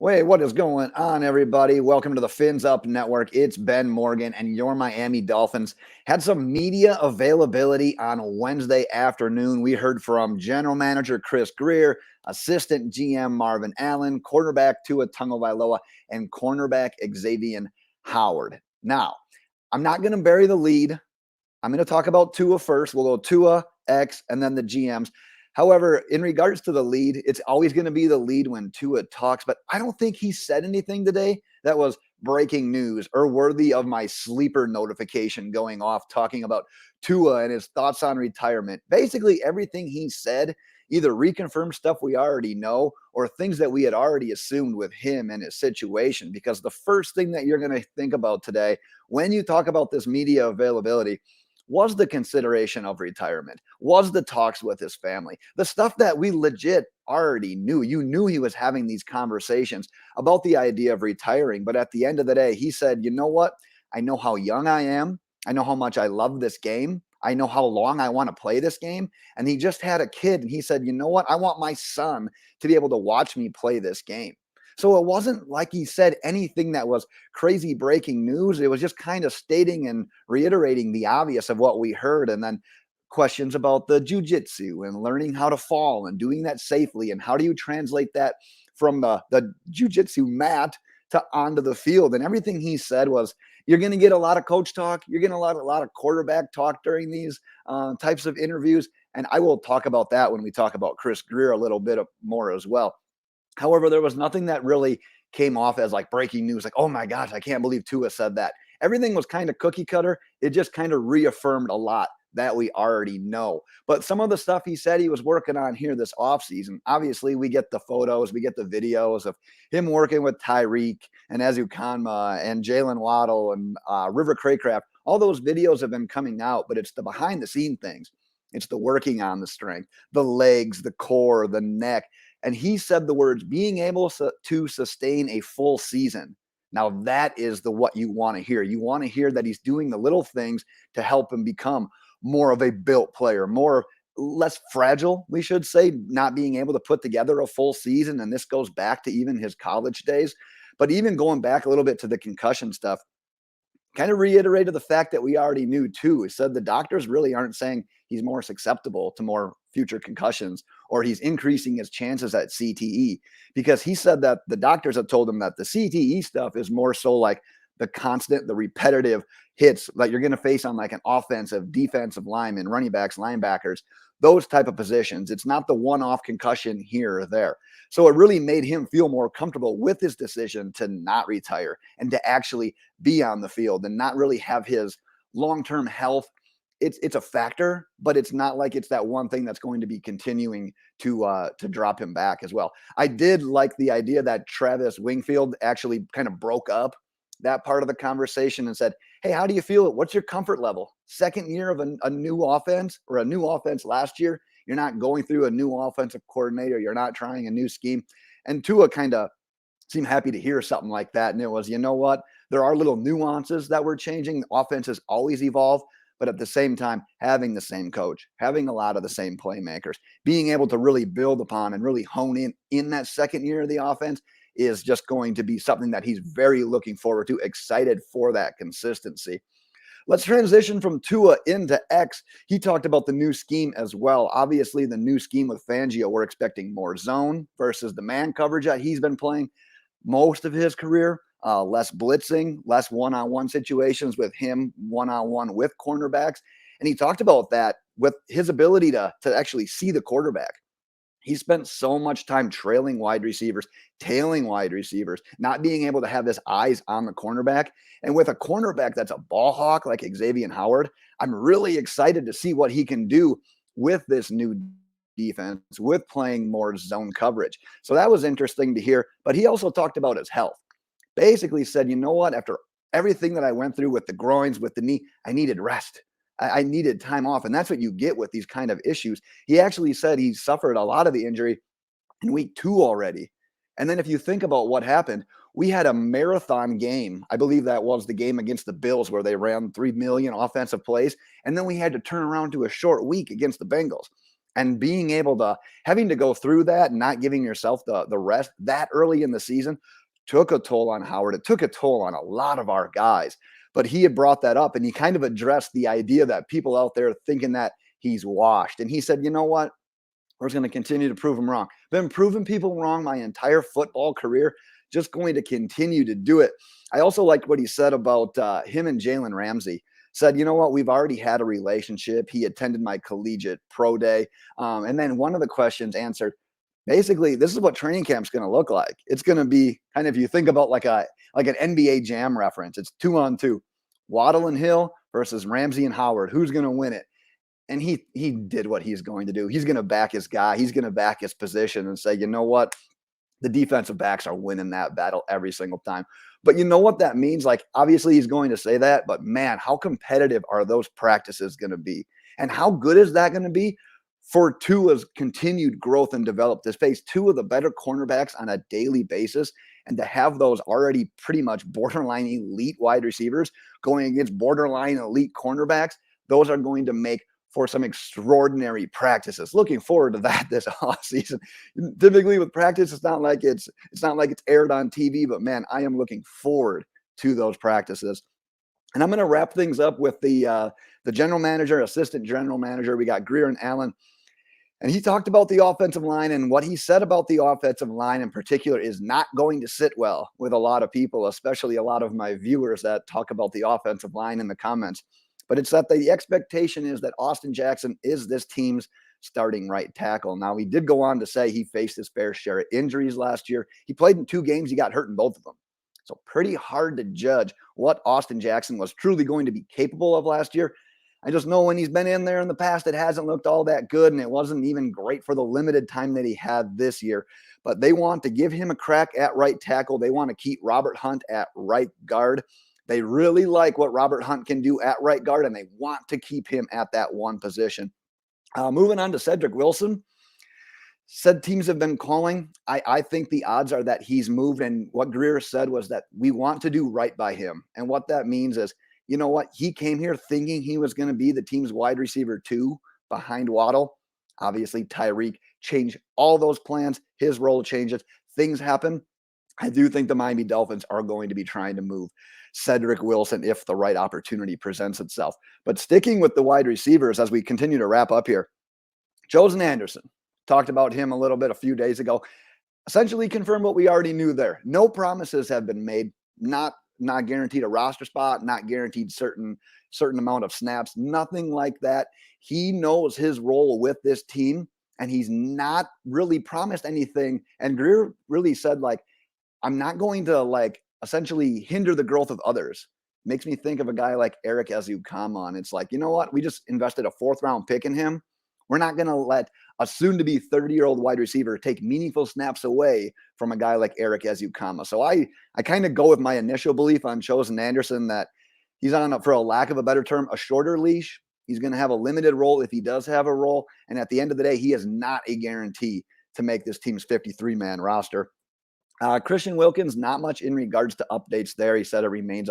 Wait, what is going on, everybody? Welcome to the Fins Up Network. It's Ben Morgan, and your Miami Dolphins had some media availability on Wednesday afternoon. We heard from General Manager Chris Greer, Assistant GM Marvin Allen, quarterback Tua Tagovailoa, and cornerback Xavien Howard. Now, I'm not going to bury the lead. I'm going to talk about Tua first. We'll go Tua, X, and then the GMs. However, in regards to the lead, it's always going to be the lead when Tua talks, but I don't think he said anything today that was breaking news or worthy of my sleeper notification going off talking about Tua and his thoughts on retirement. Basically, everything he said either reconfirmed stuff we already know or things that we had already assumed with him and his situation. Because the first thing that you're going to think about today when you talk about this media availability was the consideration of retirement, was the talks with his family, the stuff that we legit already knew. You knew he was having these conversations about the idea of retiring. But at the end of the day, he said, you know what? I know how young I am. I know how much I love this game. I know how long I want to play this game. And he just had a kid. And he said, you know what? I want my son to be able to watch me play this game. So it wasn't like he said anything that was crazy breaking news. It was just kind of stating and reiterating the obvious of what we heard. And then questions about the jiu-jitsu and learning how to fall and doing that safely. And how do you translate that from the jiu-jitsu mat to onto the field? And everything he said was, you're going to get a lot of coach talk. You're getting a lot of quarterback talk during these types of interviews. And I will talk about that when we talk about Chris Greer a little bit more as well. However, there was nothing that really came off as like breaking news, like, oh my gosh, I can't believe Tua said that. Everything was kind of cookie cutter. It just kind of reaffirmed a lot that we already know. But some of the stuff he said he was working on here this offseason, obviously we get the photos, we get the videos of him working with Tyreek and Kanma and Jaylen Waddle and River Craycraft. All those videos have been coming out, but it's the behind the scene things. It's the working on the strength, the legs, the core, the neck. And he said the words, being able to sustain a full season. Now that is what you want to hear. You want to hear that he's doing the little things to help him become more of a built player, less fragile, we should say, not being able to put together a full season. And this goes back to even his college days. But even going back a little bit to the concussion stuff, kind of reiterated the fact that we already knew too. He said the doctors really aren't saying he's more susceptible to more future concussions or he's increasing his chances at CTE, because he said that the doctors have told him that the CTE stuff is more so like the constant, the repetitive hits that you're going to face on like an offensive, defensive lineman, running backs, linebackers, those type of positions. It's not the one-off concussion here or there. So it really made him feel more comfortable with his decision to not retire and to actually be on the field and not really have his long-term health. It's a factor, but it's not like it's that one thing that's going to be continuing to drop him back as well. I did like the idea that Travis Wingfield actually kind of broke up that part of the conversation and said, hey, how do you feel? What's your comfort level? Second year of a new offense, or a new offense last year. You're not going through a new offensive coordinator. You're not trying a new scheme. And Tua kind of seemed happy to hear something like that. And it was, you know what? There are little nuances that we're changing. Offenses always evolve. But at the same time, having the same coach, having a lot of the same playmakers, being able to really build upon and really hone in that second year of the offense is just going to be something that he's very looking forward to, excited for that consistency. Let's transition from Tua into X. He talked about the new scheme as well. Obviously, the new scheme with Fangio, we're expecting more zone versus the man coverage that he's been playing most of his career. Less blitzing, less one-on-one situations with him, one-on-one with cornerbacks. And he talked about that with his ability to actually see the quarterback. He spent so much time trailing wide receivers, tailing wide receivers, not being able to have his eyes on the cornerback. And with a cornerback that's a ball hawk like Xavien Howard, I'm really excited to see what he can do with this new defense, with playing more zone coverage. So that was interesting to hear. But he also talked about his health. Basically said, you know what, after everything that I went through with the groins, with the knee, I needed rest. I needed time off. And that's what you get with these kind of issues. He actually said he suffered a lot of the injury in week 2 already. And then if you think about what happened, we had a marathon game. I believe that was the game against the Bills where they ran 3 million offensive plays. And then we had to turn around to a short week against the Bengals. And being able to having to go through that and not giving yourself the rest that early in the season took a toll on Howard. It took a toll on a lot of our guys. But he had brought that up and he kind of addressed the idea that people out there thinking that he's washed. And he said, you know what? We're just going to continue to prove them wrong. Been proving people wrong my entire football career. Just going to continue to do it. I also liked what he said about him and Jaylen Ramsey. Said, you know what? We've already had a relationship. He attended my collegiate pro day. And then one of the questions answered, basically, this is what training camp's going to look like. It's going to be kind of, you think about like an NBA Jam reference. It's 2-on-2. Waddle and Hill versus Ramsey and Howard. Who's going to win it? And he did what he's going to do. He's going to back his guy. He's going to back his position and say, you know what? The defensive backs are winning that battle every single time. But you know what that means? Like, obviously he's going to say that, but man, how competitive are those practices going to be? And how good is that going to be for Tua's continued growth and develop to face two of the better cornerbacks on a daily basis, and to have those already pretty much borderline elite wide receivers going against borderline elite cornerbacks? Those are going to make for some extraordinary practices. Looking forward to that this offseason. Typically with practice, it's not like it's aired on TV, but man, I am looking forward to those practices. And I'm going to wrap things up with the general manager, assistant general manager. We got Grier and Allen. And he talked about the offensive line, and what he said about the offensive line in particular is not going to sit well with a lot of people, especially a lot of my viewers that talk about the offensive line in the comments. But it's that the expectation is that Austin Jackson is this team's starting right tackle. Now, he did go on to say he faced his fair share of injuries last year. He played in 2 games. He got hurt in both of them. So pretty hard to judge what Austin Jackson was truly going to be capable of last year. I just know when he's been in there in the past, it hasn't looked all that good, and it wasn't even great for the limited time that he had this year. But they want to give him a crack at right tackle. They want to keep Robert Hunt at right guard. They really like what Robert Hunt can do at right guard, and they want to keep him at that one position. Moving on to Cedric Wilson. Said teams have been calling. I think the odds are that he's moved, and what Greer said was that we want to do right by him. And what that means is, you know what? He came here thinking he was going to be the team's wide receiver 2 behind Waddle. Obviously, Tyreek changed all those plans. His role changes. Things happen. I do think the Miami Dolphins are going to be trying to move Cedric Wilson if the right opportunity presents itself. But sticking with the wide receivers as we continue to wrap up here, Chosen Anderson, talked about him a little bit a few days ago, essentially confirmed what we already knew there. No promises have been made, not guaranteed a roster spot, not guaranteed certain amount of snaps, nothing like that. He knows his role with this team, and he's not really promised anything. And Greer really said, like, I'm not going to like essentially hinder the growth of others. Makes me think of a guy like Eric Ezukanma. And it's like, you know what? We just invested a 4th round pick in him. We're not going to let a soon-to-be 30-year-old wide receiver take meaningful snaps away from a guy like Eric Ezukanma. So I kind of go with my initial belief on Chosen Anderson that he's on, for a lack of a better term, a shorter leash. He's going to have a limited role if he does have a role. And at the end of the day, he is not a guarantee to make this team's 53-man roster. Christian Wilkins, not much in regards to updates there. He said it remains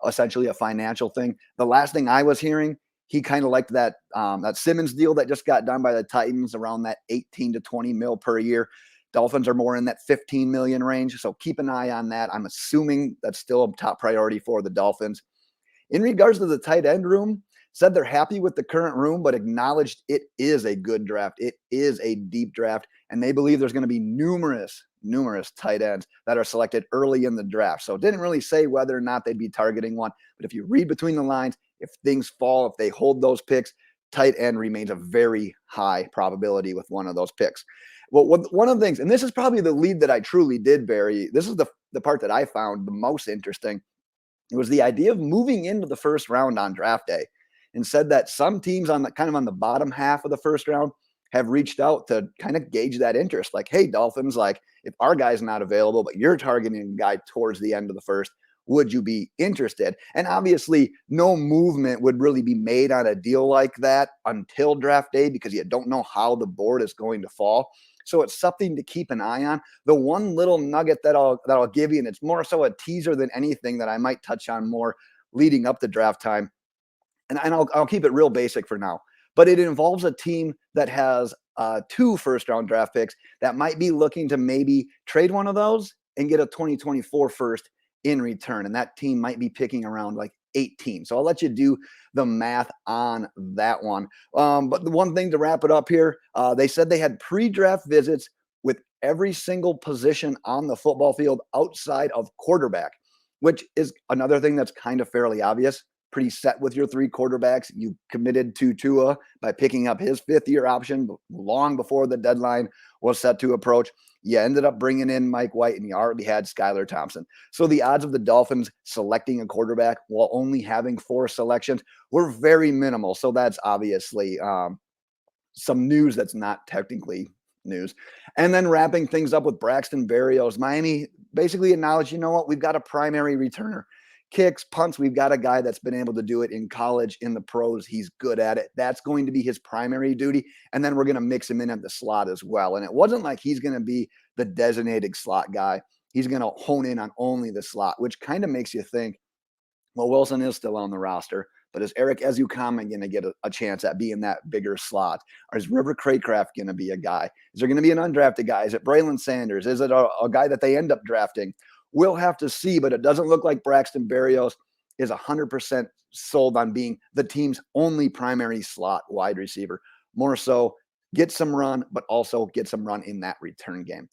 essentially a financial thing. The last thing I was hearing, he kind of liked that Simmons deal that just got done by the Titans, around that 18 to 20 mil per year. Dolphins are more in that 15 million range. So keep an eye on that. I'm assuming that's still a top priority for the Dolphins. In regards to the tight end room, said they're happy with the current room, but acknowledged it is a good draft. It is a deep draft, and they believe there's going to be numerous tight ends that are selected early in the draft. So it didn't really say whether or not they'd be targeting one, but if you read between the lines, if things fall, if they hold those picks, tight end remains a very high probability with one of those picks. Well, one of the things, and this is probably the lead that I truly did bury, this is the part that I found the most interesting. It was the idea of moving into the first round on draft day, and said that some teams on the bottom half of the first round have reached out to kind of gauge that interest. Like, hey, Dolphins, like, if our guy's not available, but you're targeting a guy towards the end of the first, would you be interested? And obviously, no movement would really be made on a deal like that until draft day, because you don't know how the board is going to fall. So it's something to keep an eye on. The one little nugget that I'll give you, and it's more so a teaser than anything that I might touch on more leading up to draft time, and I'll keep it real basic for now. but it involves a team that has 2 first-round draft picks that might be looking to maybe trade one of those and get a 2024 first in return. And that team might be picking around like 18. So I'll let you do the math on that one. But the one thing to wrap it up here, they said they had pre-draft visits with every single position on the football field outside of quarterback, which is another thing that's kind of fairly obvious. Pretty set with your 3 quarterbacks. You committed to Tua by picking up his 5th-year option long before the deadline was set to approach. You ended up bringing in Mike White, and you already had Skylar Thompson. So the odds of the Dolphins selecting a quarterback while only having 4 selections were very minimal. So that's obviously some news that's not technically news. And then wrapping things up with Braxton Berrios. Miami basically acknowledged, you know what, we've got a primary returner. Kicks, punts, we've got a guy that's been able to do it in college, in the pros. He's good at it. That's going to be his primary duty. And then we're going to mix him in at the slot as well. And it wasn't like he's going to be the designated slot guy. He's going to hone in on only the slot, which kind of makes you think, well, Wilson is still on the roster, but is Eric Ezukanma going to get a chance at being that bigger slot? Or is River Craycraft going to be a guy? Is there going to be an undrafted guy? Is it Braylon Sanders? Is it a guy that they end up drafting? We'll have to see, but it doesn't look like Braxton Berrios is 100% sold on being the team's only primary slot wide receiver. More so, get some run, but also get some run in that return game.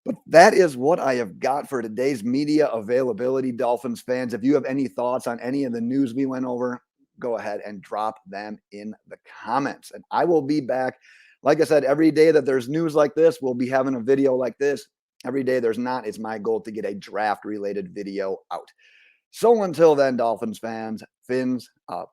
But that is what I have got for today's media availability, Dolphins fans. If you have any thoughts on any of the news we went over, go ahead and drop them in the comments. And I will be back. Like I said, every day that there's news like this, we'll be having a video like this. Every day there's not, it's my goal to get a draft-related video out. So until then, Dolphins fans, fins up.